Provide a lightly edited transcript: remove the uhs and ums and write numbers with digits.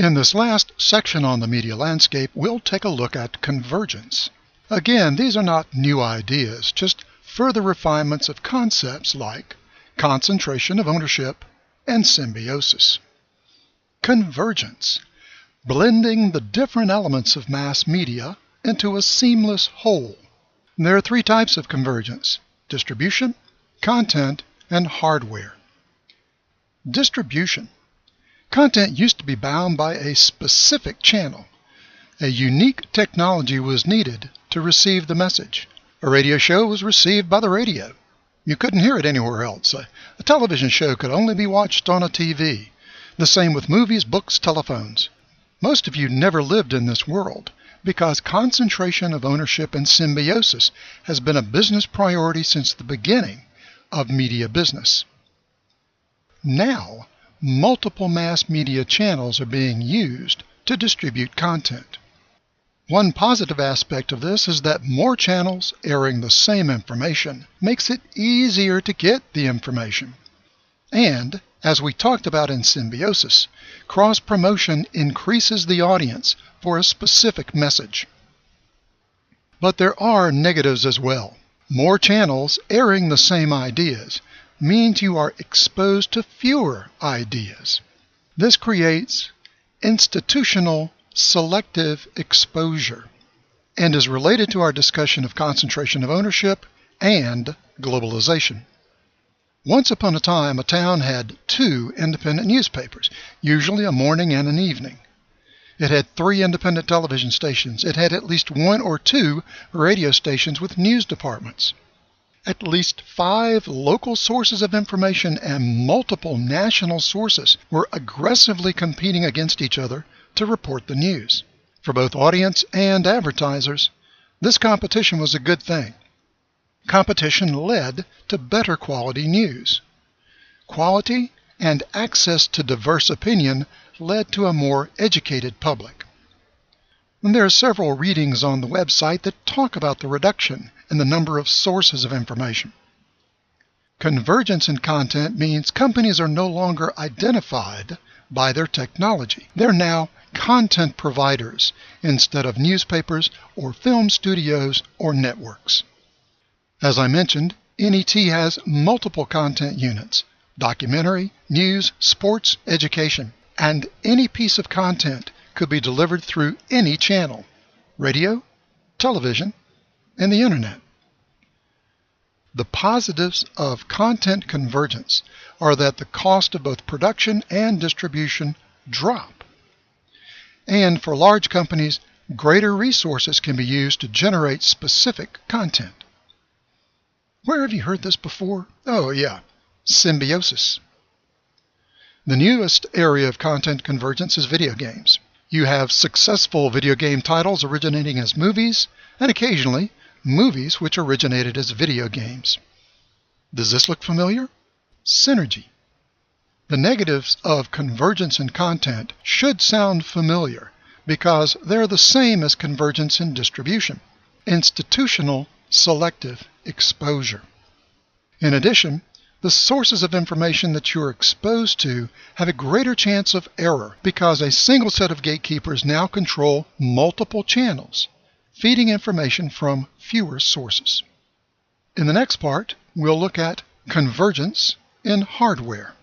In this last section on the media landscape, we'll take a look at convergence. Again, these are not new ideas, just further refinements of concepts like concentration of ownership and symbiosis. Convergence, blending the different elements of mass media into a seamless whole. There are three types of convergence: distribution, content, and hardware. Distribution. Content used to be bound by a specific channel. A unique technology was needed to receive the message. A radio show was received by the radio. You couldn't hear it anywhere else. A television show could only be watched on a TV. The same with movies, books, telephones. Most of you never lived in this world because concentration of ownership and symbiosis has been a business priority since the beginning of media business. Now, multiple mass media channels are being used to distribute content. One positive aspect of this is that more channels airing the same information makes it easier to get the information. And, as we talked about in Symbiosis, cross-promotion increases the audience for a specific message. But there are negatives as well. More channels airing the same ideas means you are exposed to fewer ideas. This creates institutional selective exposure and is related to our discussion of concentration of ownership and globalization. Once upon a time, a town had 2 independent newspapers, usually a morning and an evening. It had 3 independent television stations. It had at least 1 or 2 radio stations with news departments. At least 5 local sources of information and multiple national sources were aggressively competing against each other to report the news. For both audience and advertisers, this competition was a good thing. Competition led to better quality news. Quality and access to diverse opinion led to a more educated public. And there are several readings on the website that talk about the reduction in the number of sources of information. Convergence in content means companies are no longer identified by their technology. They're now content providers instead of newspapers or film studios or networks. As I mentioned, NET has multiple content units: documentary, news, sports, education. And any piece of content could be delivered through any channel: radio, television, and the internet. The positives of content convergence are that the cost of both production and distribution drop. And for large companies, greater resources can be used to generate specific content. Where have you heard this before? Oh yeah, symbiosis. The newest area of content convergence is video games. You have successful video game titles originating as movies, and occasionally movies which originated as video games. Does this look familiar? Synergy. The negatives of convergence in content should sound familiar because they're the same as convergence in distribution: institutional selective exposure. In addition, the sources of information that you're exposed to have a greater chance of error because a single set of gatekeepers now control multiple channels, feeding information from fewer sources. In the next part, we'll look at convergence in hardware.